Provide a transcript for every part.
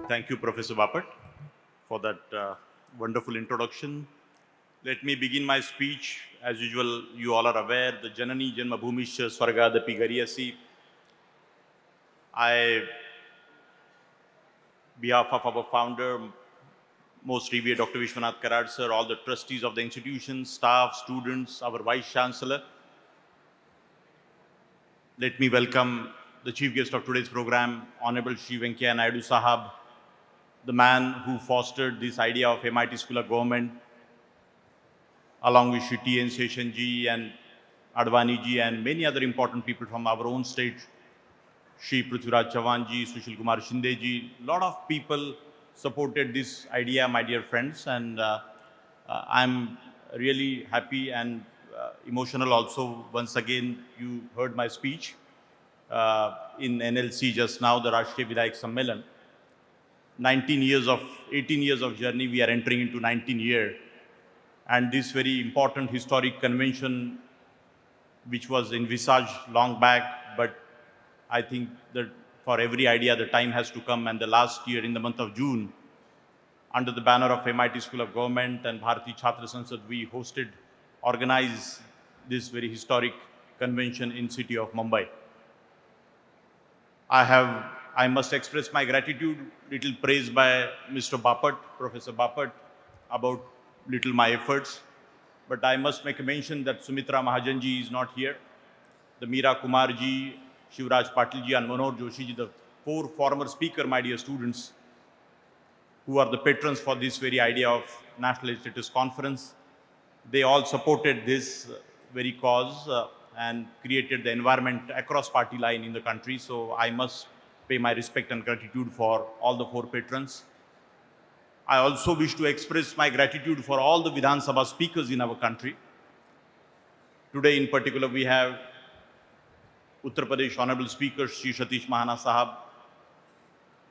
Thank you, Professor Bapat, for that wonderful introduction. Let me begin my speech. As usual, you all are aware, the Janani Janmabhumisha Swargadapi Gariyasi. I, behalf of our founder, most revered Dr. Vishwanath Karad sir, all the trustees of the institution, staff, students, our Vice Chancellor, let me welcome the chief guest of today's program, Honorable Shri Venkaiah Naidu Sahab, the man who fostered this idea of MIT School of Government, along with Shri T. N. Seshanji and Advani ji and many other important people from our own state, Shri Prithviraj Chavan ji, Sushil Kumar Shinde ji. A lot of people supported this idea, my dear friends, and I'm really happy and emotional also. Once again, you heard my speech in NLC just now, the Rashtriya Vidayak Sammelan. 18 years of journey, we are entering into 19 year. And this very important historic convention, which was envisaged long back, but I think that for every idea, the time has to come. And the last year, in the month of June, under the banner of MIT School of Government and Bharatiya Chhatra Sansad, we organized this very historic convention in city of Mumbai. I must express my gratitude, little praise by Mr. Bapat, Professor Bapat, about little my efforts. But I must make a mention that Sumitra Mahajanji is not here. The Meera Kumarji, Shivraj Patilji and Manoj Joshiji, the 4 former speakers, my dear students, who are the patrons for this very idea of National Legislators Conference. They all supported this very cause and created the environment across party line in the country. So I must pay my respect and gratitude for all the 4 patrons. I also wish to express my gratitude for all the Vidhan Sabha speakers in our country. Today in particular, we have Uttar Pradesh Honorable Speaker Shri Satish Mahana Sahab,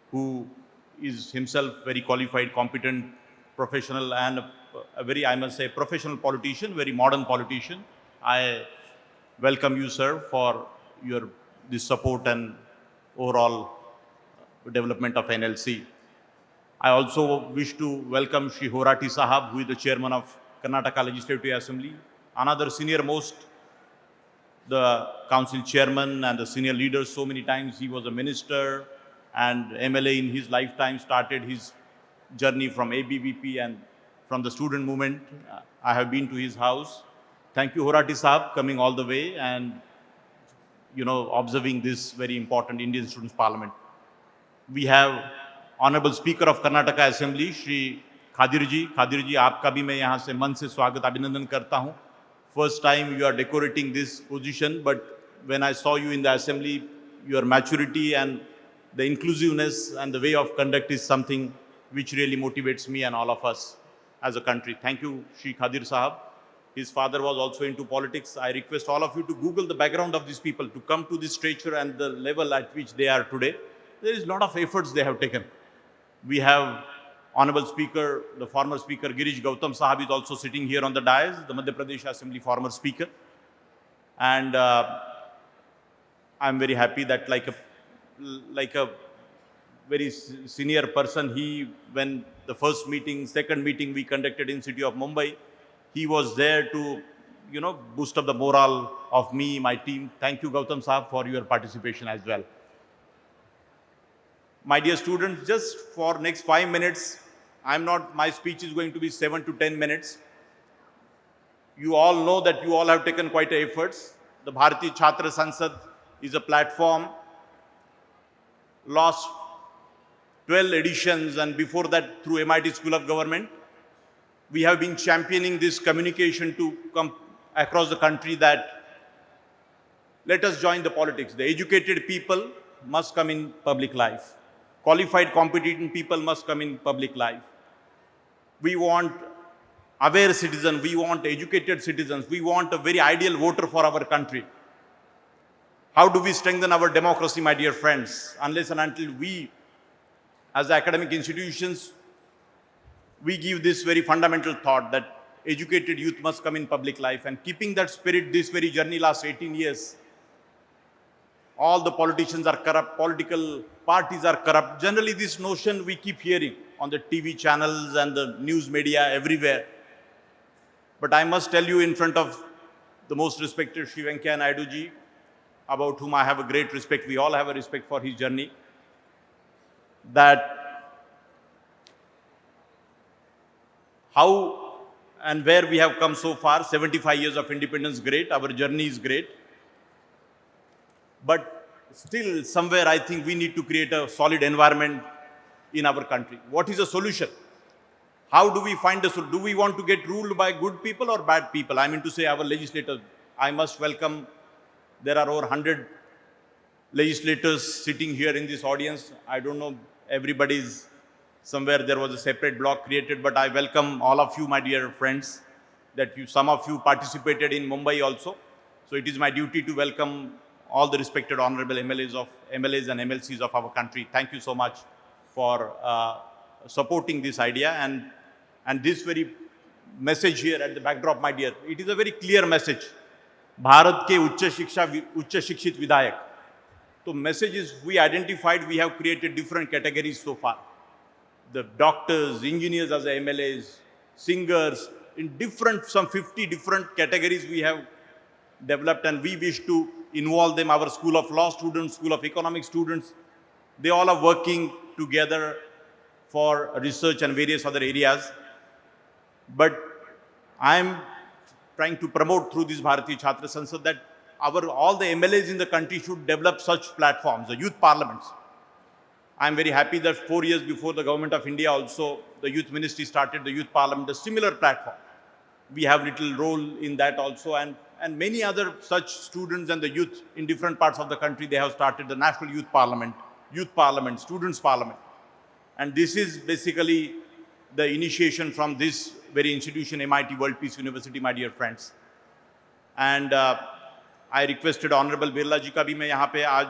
who is himself very qualified, competent, professional, and a very, I must say, professional politician, very modern politician. I welcome you, sir, for this support and overall development of NLC. I also wish to welcome Shri Horati Sahab, who is the chairman of Karnataka Legislative Assembly, another senior most, the council chairman and the senior leaders. So many times he was a minister and MLA in his lifetime, started his journey from ABVP and from the student movement. I have been to his house. Thank you, Horati Sahab, coming all the way and observing this very important Indian Students' Parliament. We have Honorable Speaker of Karnataka Assembly, Shri Khadir ji. Khadir ji, आपका भी मैं यहाँ से मन से स्वागत अभिनंदन करता हूँ. First time you are decorating this position, but when I saw you in the assembly, your maturity and the inclusiveness and the way of conduct is something which really motivates me and all of us as a country. Thank you, Shri Khadir Sahab. His father was also into politics. I request all of you to Google the background of these people, to come to this stature and the level at which they are today. There is a lot of efforts they have taken. We have Honorable Speaker, the former Speaker Girish Gautam Sahab is also sitting here on the dais, the Madhya Pradesh Assembly former Speaker. And I'm very happy that like a very senior person, when the first meeting, second meeting we conducted in city of Mumbai, he was there to, boost up the morale of me, my team. Thank you, Gautam Sahab, for your participation as well. My dear students, just for next 5 minutes, my speech is going to be 7 to 10 minutes. You all know that you all have taken quite efforts. The Bharatiya Chhatra Sansad is a platform. Last 12 editions and before that through MIT School of Government, we have been championing this communication to come across the country that let us join the politics. The educated people must come in public life. Qualified, competent people must come in public life. We want aware citizens, we want educated citizens, we want a very ideal voter for our country. How do we strengthen our democracy, my dear friends? Unless and until we, as academic institutions, we give this very fundamental thought that educated youth must come in public life, and keeping that spirit, this very journey last 18 years, all the politicians are corrupt, political parties are corrupt. Generally, this notion we keep hearing on the TV channels and the news media everywhere. But I must tell you in front of the most respected Shri Naidu ji, about whom I have a great respect, we all have a respect for his journey, that how and where we have come so far, 75 years of independence, great, our journey is great. But still, somewhere I think we need to create a solid environment in our country. What is the solution? How do we find the solution? Do we want to get ruled by good people or bad people? I mean to say our legislators. I must welcome, there are over 100 legislators sitting here in this audience. I don't know, everybody's, somewhere there was a separate block created, but I welcome all of you, my dear friends, that some of you participated in Mumbai also. So it is my duty to welcome all the respected honorable MLAs and MLCs of our country. Thank you so much for supporting this idea and this very message here at the backdrop, my dear. It is a very clear message. Bharat ke uच्च शिक्षित विधायक. So messages we identified, we have created different categories so far. The doctors, engineers as MLAs, singers, in different, some 50 different categories we have developed, and we wish to involve them. Our School of Law students, School of Economics students, they all are working together for research and various other areas. But I am trying to promote through this Bharatiya Chhatra Sansad that all the MLAs in the country should develop such platforms, the youth parliaments. I am very happy that 4 years before the government of India also, the youth ministry started the youth parliament, a similar platform. We have little role in that also, and many other such students and the youth in different parts of the country, they have started the National Youth Parliament, Students' Parliament. And this is basically the initiation from this very institution, MIT World Peace University, my dear friends. And I requested Honorable Birla ji का भी मैं यहाँ पे आज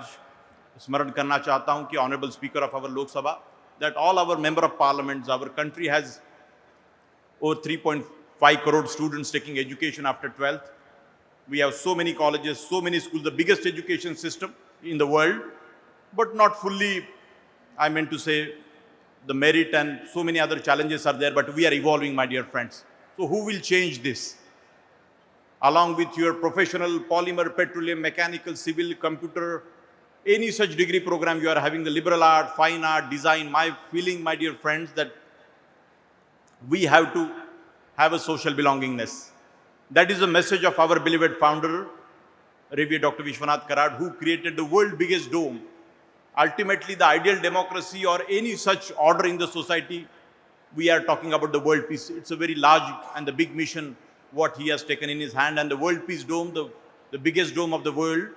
स्मरण करना चाहता हूँ कि Honorable Speaker of our Lok Sabha, that all our member of parliaments, our country has over 3.5 crore students taking education after 12th. We have so many colleges, so many schools, the biggest education system in the world, but not fully, I meant to say, the merit and so many other challenges are there, but we are evolving, my dear friends. So who will change this? Along with your professional polymer, petroleum, mechanical, civil, computer, any such degree program you are having, the liberal art, fine art, design, my feeling, my dear friends, that we have to have a social belongingness. That is the message of our beloved founder, Revered Dr. Vishwanath Karad, who created the world's biggest dome. Ultimately, the ideal democracy or any such order in the society, we are talking about the world peace. It's a very large and the big mission, what he has taken in his hand. And the World Peace Dome, the biggest dome of the world,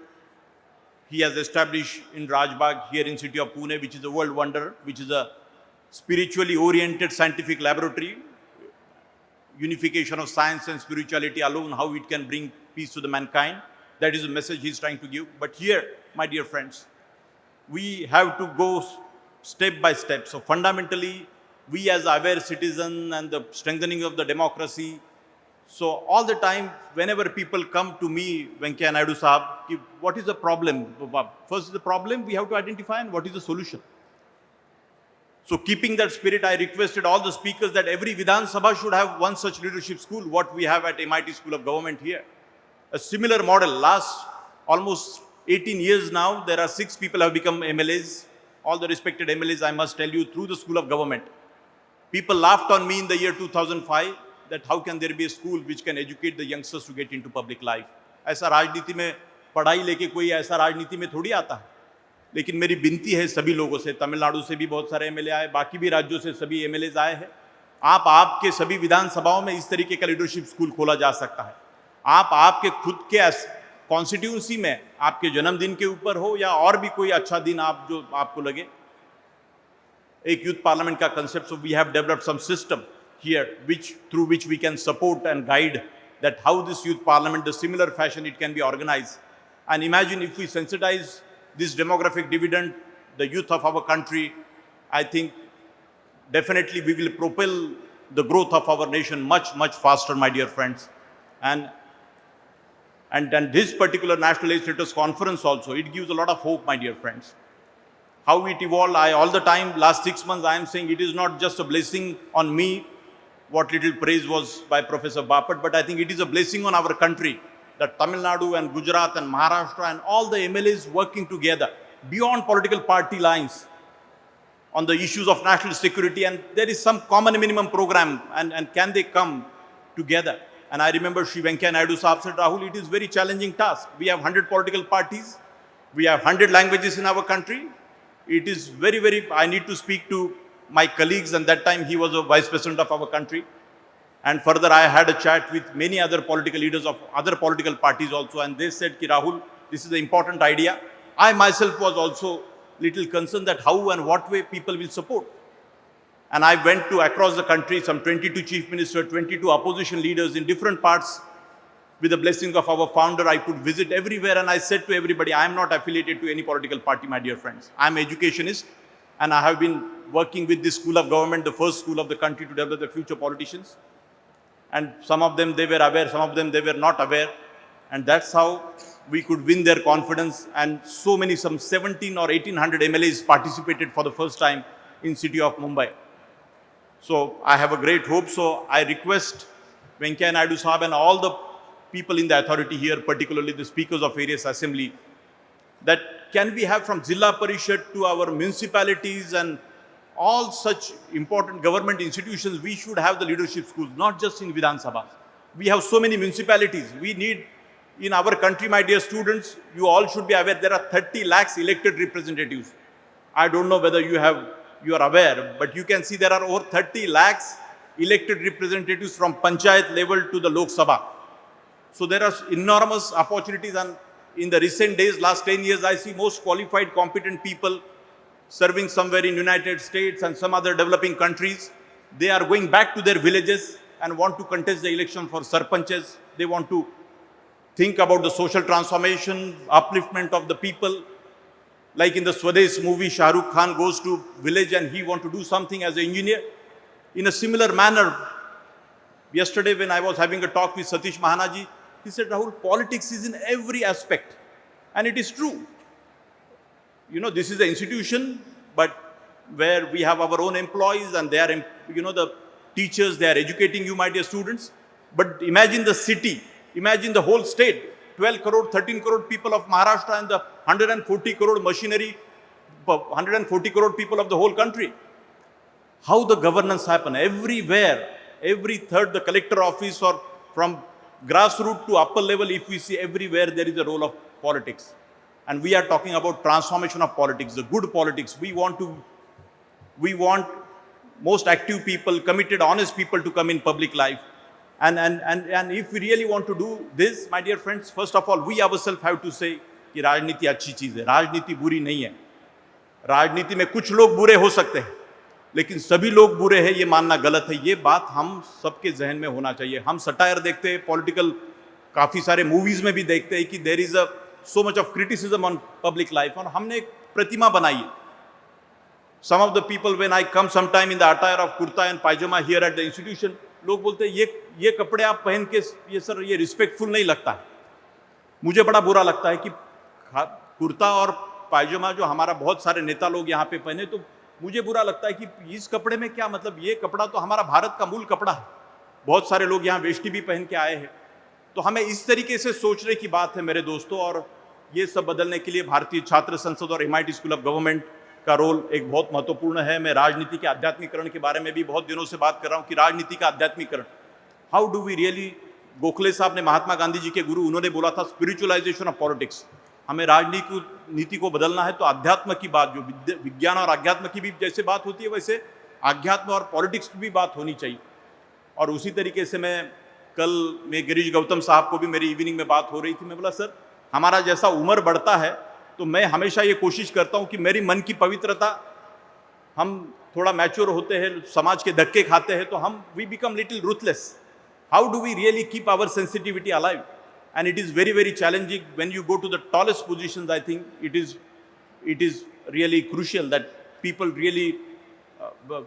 he has established in Rajbagh here in city of Pune, which is a world wonder, which is a spiritually oriented scientific laboratory. Unification of science and spirituality alone, how it can bring peace to the mankind. That is the message he's trying to give. But here, my dear friends, we have to go step by step. So fundamentally, we as aware citizens and the strengthening of the democracy. So all the time, whenever people come to me, Venkaiah Naidu Sahab, what is the problem? First, the problem we have to identify, and what is the solution? So keeping that spirit, I requested all the speakers that every Vidhan Sabha should have one such leadership school, what we have at MIT School of Government here. A similar model. Last almost 18 years now, there are 6 people have become MLAs. All the respected MLAs, I must tell you, through the School of Government. People laughed on me in the year 2005 that how can there be a school which can educate the youngsters to get into public life. ऐसा राजनीति में पढ़ाई लेके कोई ऐसा राजनीति में थोड़ी आता है. लेकिन मेरी विनती है सभी लोगों से, तमिलनाडु से भी बहुत सारे एमएलए आए, बाकी भी राज्यों से सभी एमएलए आए हैं. आपके सभी विधानसभाओं में इस तरीके का लीडरशिप स्कूल खोला जा सकता है. आपके खुद के कॉन्स्टिट्यूंसी में, आपके जन्मदिन के ऊपर हो या और भी कोई अच्छा दिन जो आपको लगे, एक यूथ पार्लियामेंट का concept. So we have developed some system here through which we can support and guide that how this youth parliament, the similar fashion it can be organized. And imagine if we sensitize this demographic dividend, the youth of our country, I think definitely we will propel the growth of our nation much, much faster, my dear friends. And And this particular National Legislators Conference also, it gives a lot of hope, my dear friends. How it evolved, all the time, last 6 months, I am saying it is not just a blessing on me, what little praise was by Professor Bapat, but I think it is a blessing on our country, that Tamil Nadu and Gujarat and Maharashtra and all the MLAs working together beyond political party lines on the issues of national security, and there is some common minimum program, and can they come together? And I remember Shri Venkaiah Naidu Sahab said, Rahul, it is very challenging task. We have 100 political parties, we have 100 languages in our country. It is very, I need to speak to my colleagues, and that time he was a vice president of our country. And further, I had a chat with many other political leaders of other political parties also, and they said, Ki Rahul, this is an important idea. I myself was also little concerned that how and what way people will support. And I went to across the country, some 22 chief ministers, 22 opposition leaders in different parts. With the blessing of our founder, I could visit everywhere, and I said to everybody, I am not affiliated to any political party, my dear friends. I am an educationist, and I have been working with this school of government, the first school of the country, to develop the future politicians. And some of them, they were aware, some of them, they were not aware. And that's how we could win their confidence. And so many, some 17 or 1800 MLAs participated for the first time in city of Mumbai. So I have a great hope. So I request Venkaiah Naidu Sahab and all the people in the authority here, particularly the speakers of various assembly, that can we have from Zilla Parishad to our municipalities and all such important government institutions, we should have the leadership schools, not just in Vidhan Sabha. We have so many municipalities. We need, in our country, my dear students, you all should be aware, there are 30 lakhs elected representatives. I don't know whether you are aware, but you can see there are over 30 lakhs elected representatives from Panchayat level to the Lok Sabha. So there are enormous opportunities, and in the recent days, last 10 years, I see most qualified, competent people serving somewhere in United States and some other developing countries. They are going back to their villages and want to contest the election for sarpanches. They want to think about the social transformation, upliftment of the people. Like in the Swades movie, Shah Rukh Khan goes to village and he wants to do something as an engineer. In a similar manner, yesterday when I was having a talk with Satish Mahanaji, he said, Rahul, politics is in every aspect. And it is true. You know, this is an institution, but where we have our own employees and they are, the teachers, they are educating you, my dear students. But imagine the city, imagine the whole state, 12 crore, 13 crore people of Maharashtra and the 140 crore machinery, 140 crore people of the whole country. How the governance happen everywhere, every third, the collector office or from grassroots to upper level, if we see everywhere, there is a role of politics. And we are talking about transformation of politics, the good politics. We want most active people, committed, honest people to come in public life. And if we really want to do this, my dear friends, first of all, we ourselves have to say कि राजनीति अच्छी चीज है, राजनीति बुरी नहीं है. राजनीति में कुछ लोग बुरे हो सकते हैं, लेकिन सभी लोग बुरे हैं ये मानना गलत है. ये बात हम सबके जहन में होना चाहिए. हम सटायर देखते हैं, पॉलिटिकल काफी सारे मूवीज में भी देखते हैं कि there is a so much of criticism on public life. और हमने एक प्रतिमा बनाई है. Some of the people, when I come sometime in the attire of kurta and pajama here at the institution, लोग बोलते हैं ये कपड़े आप पहन के ये सर ये रिस्पेक्टफुल नहीं लगता है. मुझे बड़ा बुरा लगता है कि कुर्ता और पायजामा जो हमारा बहुत सारे नेता लोग यहाँ पे पहने, तो मुझे बुरा लगता है कि इस कपड़े में क्या मतलब, ये कपड़ा तो हमारा भारत का मूल कपड़ा है. बहुत सारे लोग यहाँ वेष्टी भी पहन के आए हैं. तो हमें इस तरीके से सोचने की बात है मेरे दोस्तों. और ये सब बदलने के लिए भारतीय छात्र संसद और MIT स्कूल ऑफ गवर्नमेंट का रोल एक बहुत महत्वपूर्ण है. मैं राजनीति के आध्यात्मिकरण के बारे में भी बहुत दिनों से बात कर रहा हूँ कि राजनीति का आध्यात्मिकरण, how do we really. Gokhale साहब ने, महात्मा गांधी जी के गुरु, उन्होंने बोला था स्पिरिचुअलाइजेशन ऑफ पॉलिटिक्स. हमें राजनीति को बदलना है तो अध्यात्म की बात, जो विज्ञान और अध्यात्म की भी जैसे बात होती है वैसे अध्यात्म और पॉलिटिक्स की भी बात होनी चाहिए. और उसी तरीके से मैं कल में गिरीश गौतम साहब को भी मेरी इवनिंग में बात हो रही थी. मैं बोला सर, हमारा जैसा उम्र बढ़ता है तो मैं हमेशा ये कोशिश करता हूँ कि मेरी मन की पवित्रता, हम थोड़ा मैच्योर होते हैं, समाज के धक्के खाते हैं तो हम we become little ruthless. How do we really keep our sensitivity alive? And it is very, very challenging when you go to the tallest positions. I think it is really crucial that people really,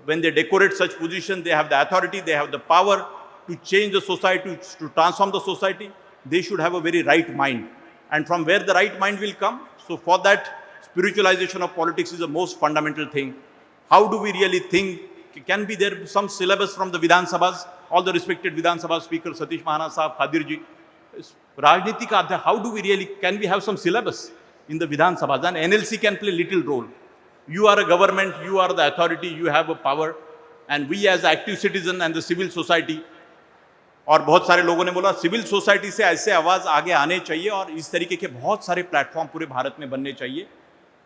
when they decorate such positions, they have the authority, they have the power to change the society, to transform the society. they should have a very right mind. And from where the right mind will come? So for that, spiritualization of politics is the most fundamental thing. How do we really think? Can be there some syllabus from the Vidhan Sabhas, all the respected Vidhan Sabha Speaker, Satish Mahana Sahab, Khadir ji, Rajniti ka adhyay, how do we really, can we have some syllabus in the Vidhan Sabhas? And NLC can play little role. You are a government, you are the authority, you have a power, and we as active citizen and the civil society, और बहुत सारे लोगों ने बोला civil society से ऐसे आवाज़ आगे आने चाहिए और इस तरीके के बहुत सारे प्लेटफॉर्म पूरे भारत में बनने चाहिए.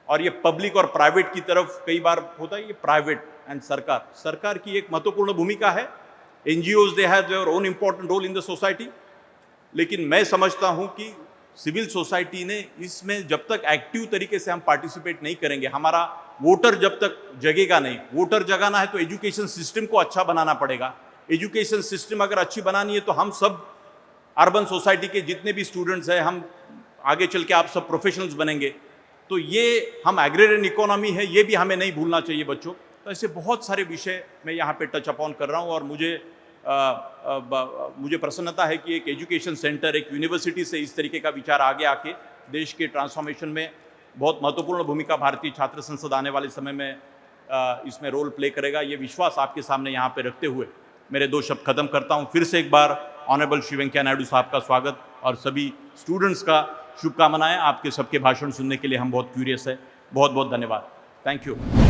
और ये पब्लिक और प्राइवेट की तरफ कई बार होता है, ये प्राइवेट एंड सरकार की एक महत्वपूर्ण भूमिका है. NGOs they have their own important role in the society. लेकिन मैं समझता हूँ कि सिविल सोसाइटी ने इसमें जब तक एक्टिव तरीके से हम पार्टिसिपेट नहीं करेंगे, हमारा वोटर जब तक जगेगा नहीं. वोटर जगाना है तो एजुकेशन सिस्टम को अच्छा बनाना पड़ेगा. एजुकेशन सिस्टम अगर अच्छी बनानी है तो हम सब अर्बन सोसाइटी के जितने भी स्टूडेंट्स हैं, हम आगे चल के आप सब प्रोफेशनल्स बनेंगे. तो ये हम एग्रेरियन इकोनॉमी है, ये भी हमें नहीं भूलना चाहिए बच्चों. तो ऐसे बहुत सारे विषय मैं यहाँ पे टच अपॉन कर रहा हूँ और मुझे प्रसन्नता है कि एक एजुकेशन सेंटर, एक यूनिवर्सिटी से इस तरीके का विचार आगे आके देश के ट्रांसफॉर्मेशन में बहुत महत्वपूर्ण भूमिका भारतीय छात्र संसद आने वाले समय में इसमें रोल प्ले करेगा. ये विश्वास आपके सामने यहाँ पे रखते हुए मेरे 2 शब्द खत्म करता हूँ. फिर से एक बार ऑनरेबल श्री वेंकैया नायडू साहब का स्वागत और सभी स्टूडेंट्स का शुभकामनाएं. आपके सबके भाषण सुनने के लिए हम बहुत क्यूरियस है. बहुत बहुत धन्यवाद. Thank you.